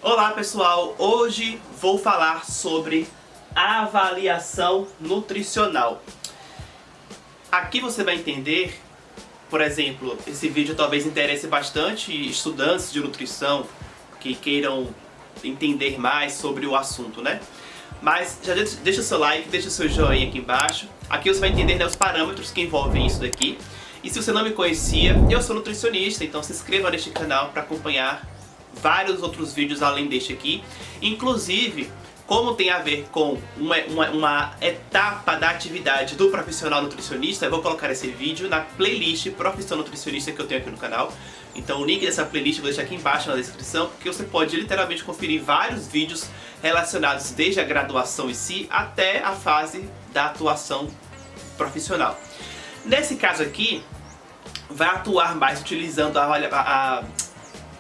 Olá pessoal, hoje vou falar sobre avaliação nutricional. Aqui você vai entender, por exemplo, esse vídeo talvez interesse bastante estudantes de nutrição que queiram entender mais sobre o assunto, né? Mas já deixa o seu like, deixa o seu joinha aqui embaixo. Aqui você vai entender, né, os parâmetros que envolvem isso daqui. E se você não me conhecia, eu sou nutricionista, então se inscreva neste canal para acompanhar vários outros vídeos além deste aqui. Inclusive, como tem a ver com uma etapa da atividade do profissional nutricionista, eu vou colocar esse vídeo na playlist Profissão Nutricionista que eu tenho aqui no canal. Então o link dessa playlist eu vou deixar aqui embaixo na descrição, porque você pode literalmente conferir vários vídeos relacionados desde a graduação em si até a fase da atuação profissional. Nesse caso aqui, vai atuar mais utilizando a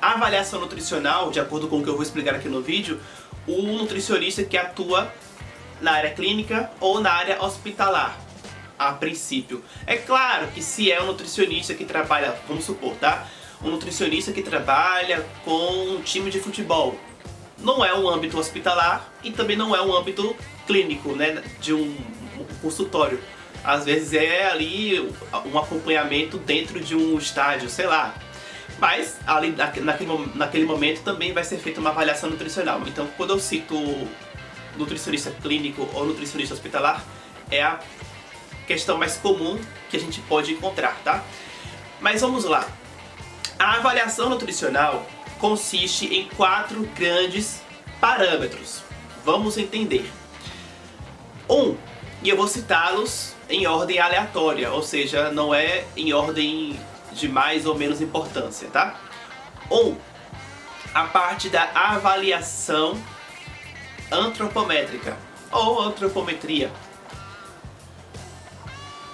avaliação nutricional, de acordo com o que eu vou explicar aqui no vídeo, o nutricionista que atua na área clínica ou na área hospitalar, a princípio. É claro que se é um nutricionista que trabalha, vamos supor, tá? Um nutricionista que trabalha com um time de futebol, não é um âmbito hospitalar e também não é um âmbito clínico, né, de um consultório. Às vezes é ali um acompanhamento dentro de um estádio, sei lá. Mas ali, naquele momento também vai ser feita uma avaliação nutricional. Então quando eu cito nutricionista clínico ou nutricionista hospitalar, é a questão mais comum que a gente pode encontrar, tá? Mas vamos lá. A avaliação nutricional consiste em 4 grandes parâmetros. Vamos entender. E eu vou citá-los em ordem aleatória, ou seja, não é em ordem de mais ou menos importância, tá? 1. A parte da avaliação antropométrica ou antropometria.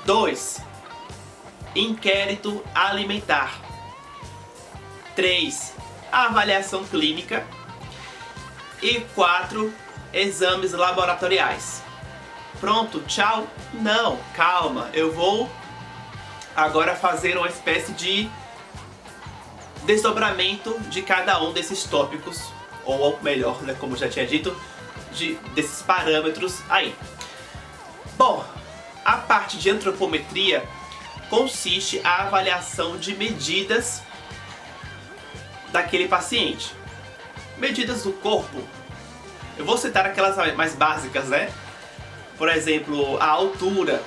2. Inquérito alimentar. 3. Avaliação clínica. E 4. Exames laboratoriais. Pronto, tchau? Não, calma, eu vou agora fazer uma espécie de desdobramento de cada um desses tópicos, ou melhor, né, como eu já tinha dito, desses parâmetros aí. Bom, a parte de antropometria consiste a avaliação de medidas daquele paciente. Medidas do corpo. Eu vou citar aquelas mais básicas, né? Por exemplo, a altura.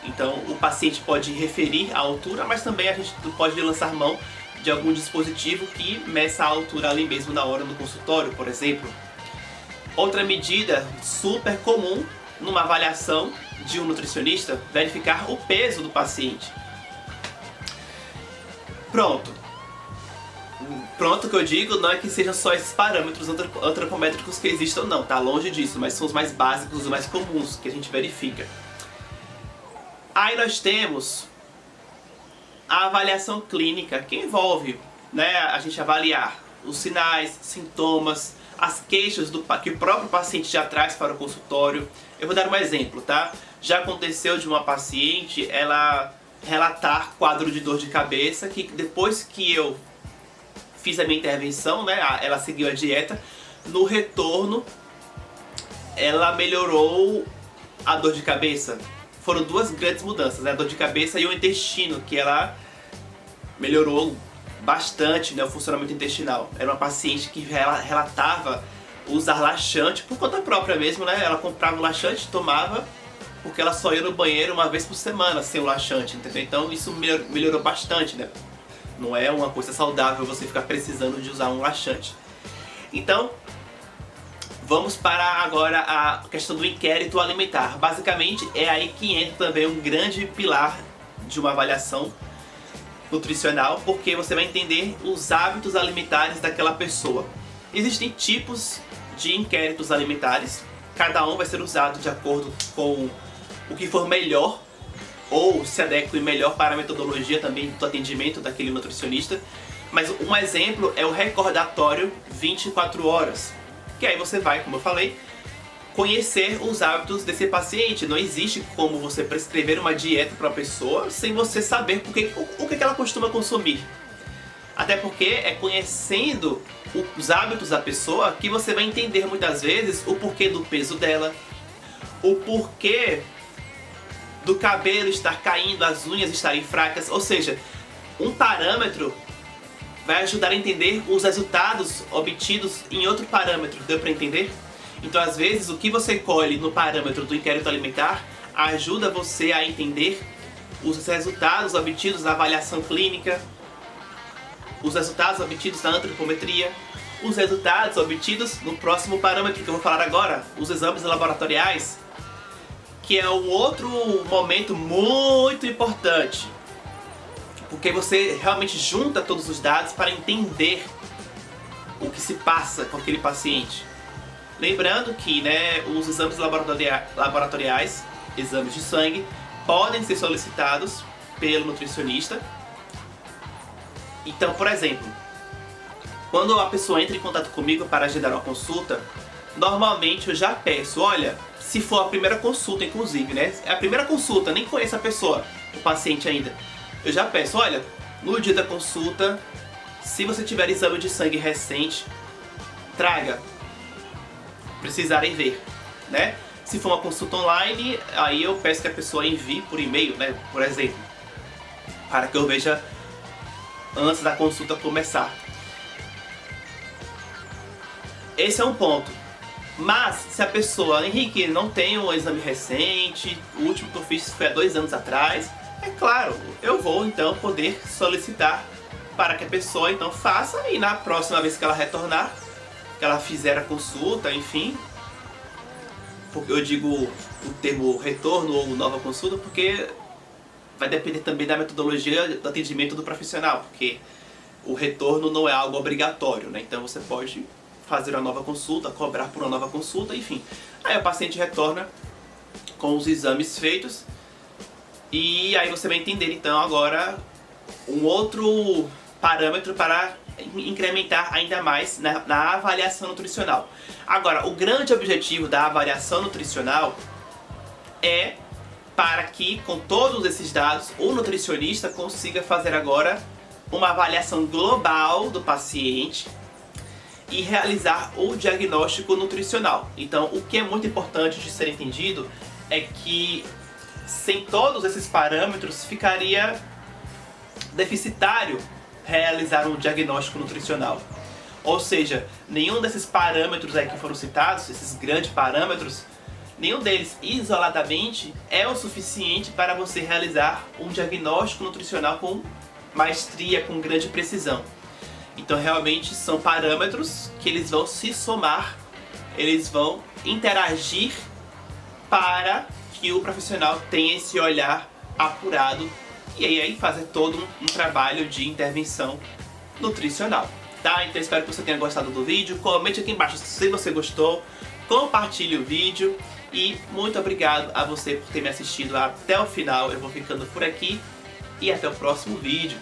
Então o paciente pode referir a altura, mas também a gente pode lançar mão de algum dispositivo que meça a altura ali mesmo na hora do consultório, por exemplo. Outra medida super comum numa avaliação de um nutricionista, verificar o peso do paciente. Pronto que eu digo não é que sejam só esses parâmetros antropométricos que existam não, tá longe disso, mas são os mais básicos, os mais comuns que a gente verifica. Aí nós temos a avaliação clínica, que envolve, né, a gente avaliar os sinais, sintomas, as queixas que o próprio paciente já traz para o consultório. Eu vou dar um exemplo, tá? Já aconteceu de uma paciente, ela relatar quadro de dor de cabeça, que depois que eu fiz a minha intervenção, né, ela seguiu a dieta, no retorno ela melhorou a dor de cabeça. Foram 2 grandes mudanças, né, a dor de cabeça e o intestino, que ela melhorou bastante, né, o funcionamento intestinal. Era uma paciente que relatava usar laxante por conta própria mesmo, né, ela comprava o laxante, tomava, porque ela só ia no banheiro uma vez por semana sem o laxante, entendeu? Então isso melhorou bastante, né. Não é uma coisa saudável você ficar precisando de usar um laxante. Então, vamos para agora a questão do inquérito alimentar. Basicamente, é aí que entra também um grande pilar de uma avaliação nutricional, porque você vai entender os hábitos alimentares daquela pessoa. Existem tipos de inquéritos alimentares, cada um vai ser usado de acordo com o que for melhor ou se adeque melhor para a metodologia também do atendimento daquele nutricionista. Mas um exemplo é o recordatório 24 horas, que aí você vai, como eu falei, conhecer os hábitos desse paciente. Não existe como você prescrever uma dieta para a pessoa sem você saber o que ela costuma consumir. Até porque é conhecendo os hábitos da pessoa que você vai entender muitas vezes o porquê do peso dela, o porquê do cabelo estar caindo, as unhas estarem fracas. Ou seja, um parâmetro vai ajudar a entender os resultados obtidos em outro parâmetro. Deu para entender? Então, às vezes, o que você colhe no parâmetro do inquérito alimentar ajuda você a entender os resultados obtidos na avaliação clínica, os resultados obtidos na antropometria, os resultados obtidos no próximo parâmetro que eu vou falar agora, os exames laboratoriais, que é um outro momento muito importante, porque você realmente junta todos os dados para entender o que se passa com aquele paciente. Lembrando que, os exames laboratoriais, exames de sangue, podem ser solicitados pelo nutricionista. Então, por exemplo, quando a pessoa entra em contato comigo para agendar uma consulta, normalmente eu já peço, olha, se for a primeira consulta inclusive, é a primeira consulta, nem conheço a pessoa, o paciente ainda, eu já peço, olha, no dia da consulta, se você tiver exame de sangue recente, traga, precisarem ver, Se for uma consulta online, aí eu peço que a pessoa envie por e-mail, por exemplo, para que eu veja antes da consulta começar. Esse é um ponto. Mas se a pessoa, Henrique, não tem um exame recente, o último que eu fiz foi há 2 anos atrás, é claro, eu vou então poder solicitar para que a pessoa então faça, e na próxima vez que ela retornar, que ela fizer a consulta, enfim, porque eu digo o termo retorno ou nova consulta, porque vai depender também da metodologia do atendimento do profissional, porque o retorno não é algo obrigatório, Então você pode fazer uma nova consulta, cobrar por uma nova consulta, enfim. Aí o paciente retorna com os exames feitos e aí você vai entender então agora um outro parâmetro para incrementar ainda mais na avaliação nutricional. Agora, o grande objetivo da avaliação nutricional é para que, com todos esses dados, o nutricionista consiga fazer agora uma avaliação global do paciente e realizar o diagnóstico nutricional. Então, o que é muito importante de ser entendido é que, sem todos esses parâmetros, ficaria deficitário realizar um diagnóstico nutricional. Ou seja, nenhum desses parâmetros aí que foram citados, esses grandes parâmetros, nenhum deles isoladamente é o suficiente para você realizar um diagnóstico nutricional com maestria, com grande precisão. Então realmente são parâmetros que eles vão se somar, eles vão interagir para que o profissional tenha esse olhar apurado e aí fazer todo um trabalho de intervenção nutricional. Tá? Então espero que você tenha gostado do vídeo, comente aqui embaixo se você gostou, compartilhe o vídeo e muito obrigado a você por ter me assistido até o final. Eu vou ficando por aqui e até o próximo vídeo.